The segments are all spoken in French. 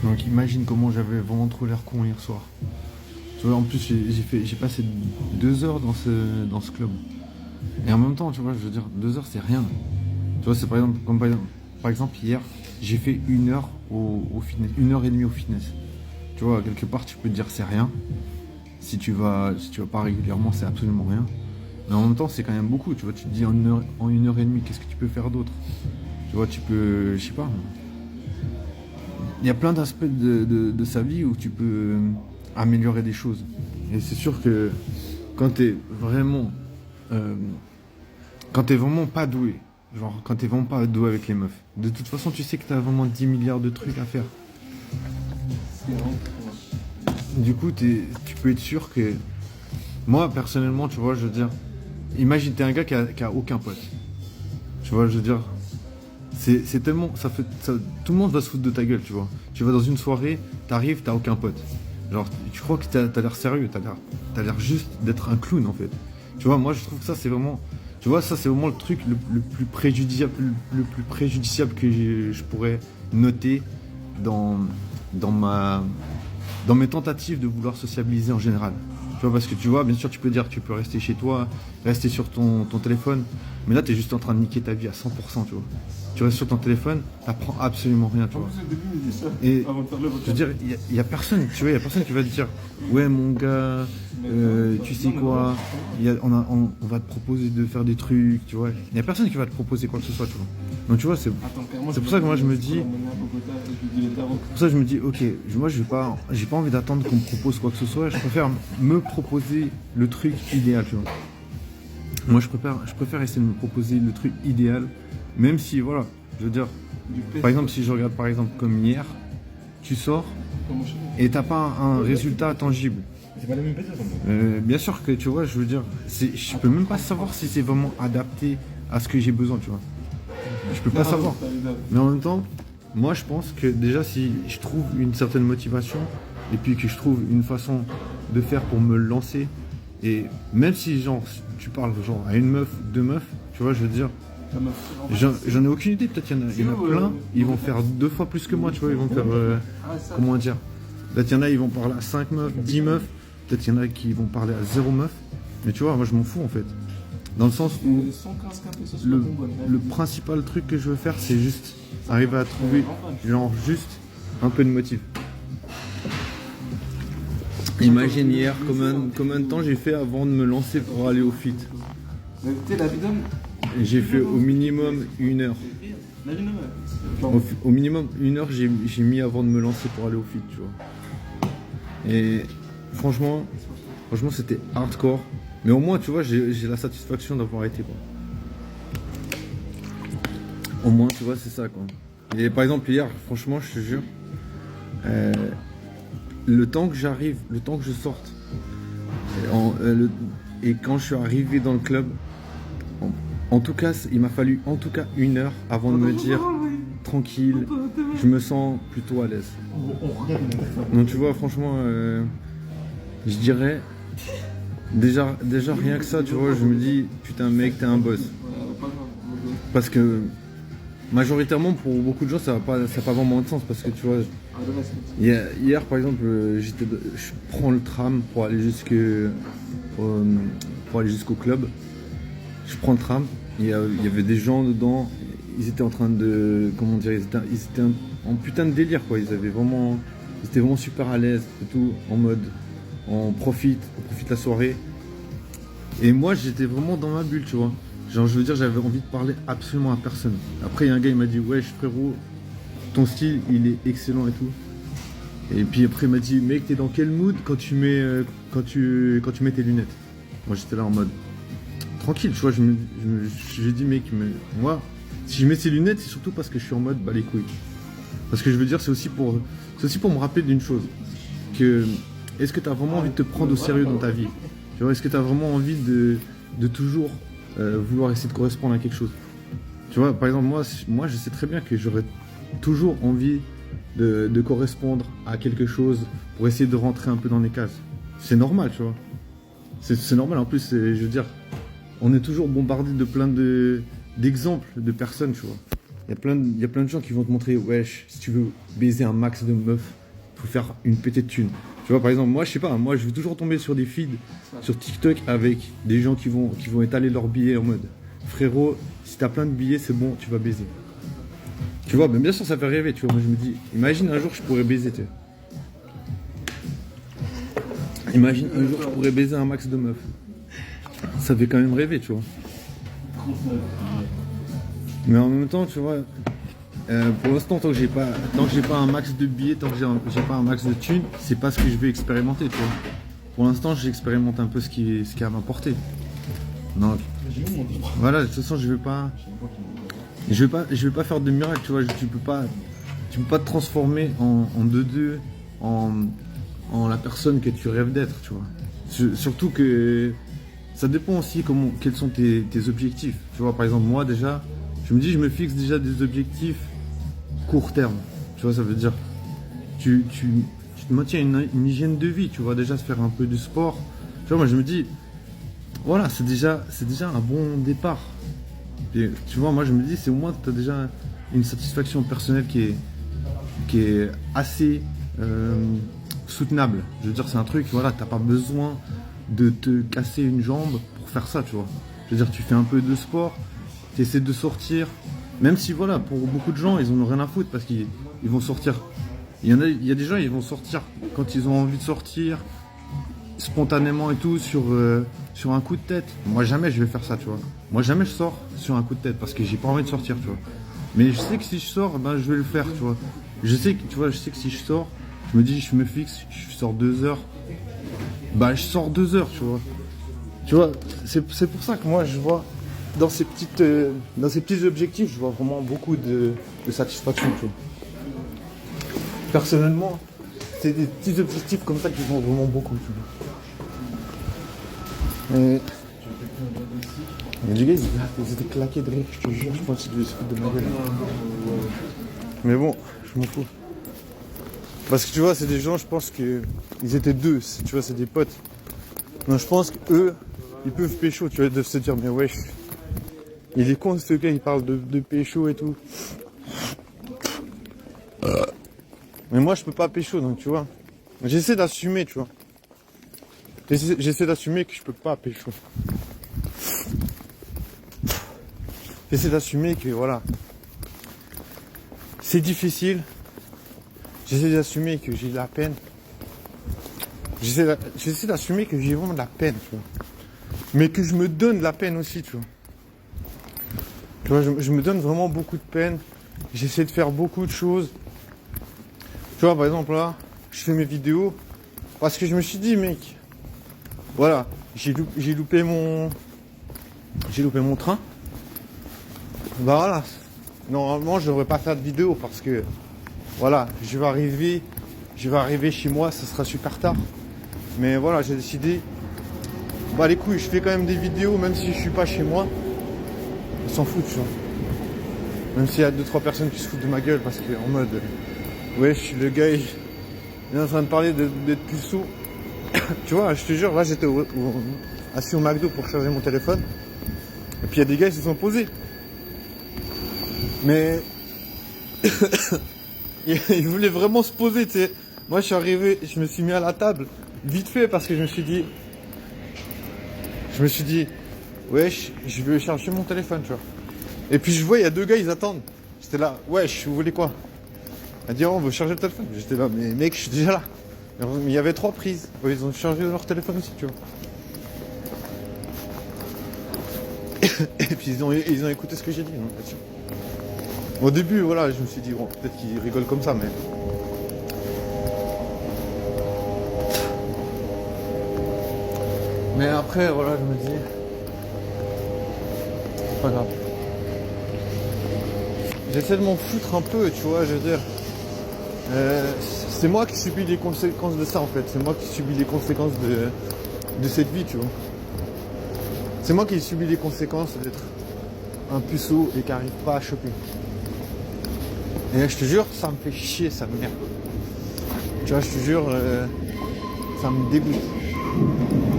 Donc imagine comment j'avais vraiment trop l'air con hier soir. Tu vois, en plus j'ai passé 2 heures dans ce club. Et en même temps, tu vois, je veux dire, 2 heures c'est rien. Tu vois, c'est par exemple, par exemple hier, j'ai fait 1 heure au fitness, 1 heure et demie au fitness. Tu vois, quelque part tu peux te dire c'est rien. Si tu vas pas régulièrement, c'est absolument rien. Mais en même temps, c'est quand même beaucoup. Tu vois, tu te dis en 1 heure et demie, qu'est-ce que tu peux faire d'autre? Tu vois, tu peux, je sais pas. Il y a plein d'aspects de sa vie où tu peux améliorer des choses. Et c'est sûr que quand t'es vraiment, euh, quand t'es vraiment pas doué, genre quand t'es vraiment pas doué avec les meufs, de toute façon, tu sais que t'as vraiment 10 milliards de trucs à faire. Du coup, tu peux être sûr que moi, personnellement, tu vois, je veux dire, imagine, t'es un gars qui a aucun pote. Tu vois, je veux dire, c'est tellement. Tout le monde va se foutre de ta gueule, tu vois. Tu vas dans une soirée, t'arrives, t'as aucun pote. Genre, tu crois que t'as l'air sérieux, t'as l'air juste d'être un clown, en fait. Tu vois, moi, je trouve que ça, c'est vraiment. Tu vois, ça, c'est vraiment le truc le plus préjudiciable, le plus préjudiciable que je pourrais noter dans, dans ma, dans mes tentatives de vouloir sociabiliser en général. Tu vois, parce que tu vois, bien sûr, tu peux dire que tu peux rester chez toi, rester sur ton téléphone, mais là, tu es juste en train de niquer ta vie à 100%, tu vois. Tu restes sur ton téléphone, t'apprends absolument rien, tu En vois. plus, au début, il dit ça Et avant de faire le je veux dire, il y a personne, tu vois, il y a personne qui va te dire, ouais, mon gars, tu sais quoi, on va te proposer de faire des trucs, tu vois. Il y a personne qui va te proposer quoi que ce soit, tu vois. Donc, tu vois, c'est pour ça que moi, je me dis, pour ça, je me dis, ok, moi, j'ai pas envie d'attendre qu'on me propose quoi que ce soit. Je préfère me proposer le truc idéal, tu vois. Moi, je préfère essayer de me proposer le truc idéal, même si, voilà, je veux dire, par exemple, si je regarde par exemple comme hier, tu sors et t'as pas un résultat tangible. C'est pas la même personne. Bien sûr que, tu vois, je veux dire, je peux même pas savoir si c'est vraiment adapté à ce que j'ai besoin, tu vois. Je peux pas savoir. Mais en même temps, moi je pense que déjà si je trouve une certaine motivation et puis que je trouve une façon de faire pour me lancer, et même si genre tu parles genre à une meuf, deux meufs, tu vois, je veux dire, j'en ai aucune idée, peut-être il y en a plein, ils vont faire 2 fois plus que moi, tu vois, ils vont faire, comment dire, peut-être il y en a, ils vont parler à 5 meufs, 10 meufs, peut-être il y en a qui vont parler à 0 meuf, mais tu vois, moi je m'en fous en fait. Dans le sens où le principal truc que je veux faire, c'est juste arriver à trouver genre juste un peu de motif. Imagine hier combien de temps j'ai fait avant de me lancer pour aller au fit. Mais tu sais, la vie d'homme. J'ai fait au minimum 1 heure. La vie d'homme. Au minimum 1 heure j'ai mis avant de me lancer pour aller au fit, tu vois. Et franchement c'était hardcore. Mais au moins, tu vois, j'ai la satisfaction d'avoir été, quoi. Au moins, tu vois, c'est ça, quoi. Et par exemple, hier, franchement, je te jure, le temps que j'arrive, le temps que je sorte, et quand je suis arrivé dans le club, en tout cas, il m'a fallu en tout cas 1 heure avant de me dire, tranquille, je me sens plutôt à l'aise. Donc, tu vois, franchement, je dirais... Déjà rien que ça, tu vois, je me dis, putain mec, t'es un boss. Parce que majoritairement pour beaucoup de gens ça n'a pas vraiment de sens parce que tu vois, hier par exemple, je prends le tram pour aller jusqu'au club. Je prends le tram, il y avait des gens dedans, ils étaient en train de, comment dire, ils étaient en putain de délire quoi, ils étaient vraiment super à l'aise et tout, en mode on profite de la soirée. Et moi j'étais vraiment dans ma bulle, tu vois. Genre je veux dire, j'avais envie de parler absolument à personne. Après il y a un gars, il m'a dit wesh frérot, ton style il est excellent et tout. Et puis après il m'a dit mec, t'es dans quel mood quand tu mets tes lunettes? Moi j'étais là en mode tranquille, tu vois, j'ai dit mec, mais moi si je mets ces lunettes c'est surtout parce que je suis en mode bah les couilles. Parce que je veux dire c'est aussi pour me rappeler d'une chose, que est-ce que tu as vraiment envie de te prendre au sérieux dans ta vie? Tu vois, est-ce que tu as vraiment envie de toujours vouloir essayer de correspondre à quelque chose? Tu vois, par exemple, moi je sais très bien que j'aurais toujours envie de correspondre à quelque chose pour essayer de rentrer un peu dans les cases. C'est normal, tu vois. C'est normal, en plus, je veux dire, on est toujours bombardé de plein d'exemples de personnes, tu vois. il y a plein de gens qui vont te montrer, wesh, si tu veux baiser un max de meufs, faut faire une pétée de thunes. Tu vois, par exemple, moi, je sais pas, moi, je vais toujours tomber sur des feeds sur TikTok avec des gens qui vont étaler leurs billets en mode, frérot, si t'as plein de billets, c'est bon, tu vas baiser. Tu vois, mais bien sûr, ça fait rêver, tu vois. Moi, je me dis, imagine un jour, je pourrais baiser, tu vois. Imagine un jour, je pourrais baiser un max de meufs. Ça fait quand même rêver, tu vois. Mais en même temps, tu vois, pour l'instant, tant que j'ai pas un max de billets, tant que j'ai pas un max de thunes, c'est pas ce que je vais expérimenter, tu vois. Pour l'instant, j'expérimente un peu ce qui va m'apporter. Donc, voilà, de toute façon, je vais pas faire de miracle, tu vois. Tu peux pas te transformer en 2-2, en la personne que tu rêves d'être, tu vois. Surtout que ça dépend aussi quels sont tes objectifs. Tu vois, par exemple, moi déjà, je me fixe déjà des objectifs court terme. Tu vois, ça veut dire, tu te maintiens une hygiène de vie, tu vois, déjà se faire un peu de sport. Tu vois, moi je me dis, voilà, c'est déjà un bon départ. Et, tu vois, moi je me dis, c'est au moins tu as déjà une satisfaction personnelle qui est assez soutenable. Je veux dire, c'est un truc, voilà, t'as pas besoin de te casser une jambe pour faire ça, tu vois. Je veux dire, tu fais un peu de sport, tu essaies de sortir, même si, voilà, pour beaucoup de gens, ils en ont rien à foutre parce qu'ils vont sortir. Il y a des gens, ils vont sortir quand ils ont envie de sortir, spontanément et tout, sur un coup de tête. Moi, jamais je vais faire ça, tu vois. Moi, jamais je sors sur un coup de tête parce que j'ai pas envie de sortir, tu vois. Mais je sais que si je sors, ben, je vais le faire, tu vois. Je sais que si je sors, je me dis, je me fixe, je sors 2 heures. Bah, je sors 2 heures, tu vois. Tu vois, c'est pour ça que moi, je vois, dans ces petits objectifs, je vois vraiment beaucoup de satisfaction, tu vois. Personnellement, c'est des petits objectifs comme ça qui vont vraiment beaucoup, tu vois. Et du gars, ils étaient claqués de rire, je te jure, je pense qu'ils devaient se foutre de ma gueule. Mais bon, je m'en fous. Parce que tu vois, c'est des gens, je pense qu'ils étaient deux, tu vois, c'est des potes. Donc je pense qu'eux, ils peuvent pécho, tu vois, ils doivent se dire, mais wesh, il est con ce gars, il parle de pécho et tout. Mais moi, je peux pas pécho, donc tu vois. J'essaie d'assumer, tu vois. J'essaie d'assumer que je peux pas pécho. J'essaie d'assumer que, voilà, c'est difficile. J'essaie d'assumer que j'ai de la peine. J'essaie d'assumer que j'ai vraiment de la peine, tu vois. Mais que je me donne de la peine aussi, tu vois. Tu vois, je me donne vraiment beaucoup de peine. J'essaie de faire beaucoup de choses. Tu vois, par exemple, là, je fais mes vidéos parce que je me suis dit, mec, voilà, j'ai loupé mon train. Bah voilà, normalement, je devrais pas faire de vidéo parce que, voilà, je vais arriver chez moi, ça sera super tard. Mais voilà, j'ai décidé, bah les couilles, je fais quand même des vidéos, même si je suis pas chez moi. Ils s'en foutent, tu vois. Même s'il y a 2-3 personnes qui se foutent de ma gueule parce que, en mode, wesh, le gars, il est en train de parler d'être puceau. Tu vois, je te jure, là, j'étais assis au McDo pour charger mon téléphone. Et puis, il y a des gars, ils se sont posés. Mais, ils voulaient vraiment se poser, tu sais. Moi, je suis arrivé, je me suis mis à la table, vite fait, parce que je me suis dit, wesh, je vais chercher mon téléphone, tu vois. Et puis, je vois, il y a 2 gars, ils attendent. J'étais là, wesh, vous voulez quoi? Elle dit, oh, on veut charger le téléphone. J'étais là, mais mec, je suis déjà là. Mais il y avait 3 prises. Ils ont chargé leur téléphone aussi, tu vois. Et puis, ils ont écouté ce que j'ai dit. Donc, au début, voilà, je me suis dit, bon, peut-être qu'ils rigolent comme ça, mais... Mais après, voilà, je me dis... C'est pas grave. J'essaie de m'en foutre un peu, tu vois, je veux dire... c'est moi qui subis les conséquences de ça, en fait. C'est moi qui subis les conséquences de cette vie, tu vois. C'est moi qui subis les conséquences d'être un puceau et qui n'arrive pas à choper. Et je te jure, ça me fait chier, ça m'énerve. Tu vois, je te jure, ça me dégoûte.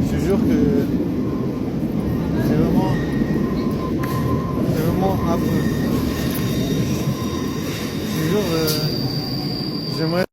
Je te jure que c'est vraiment affreux. jour, j'aimerais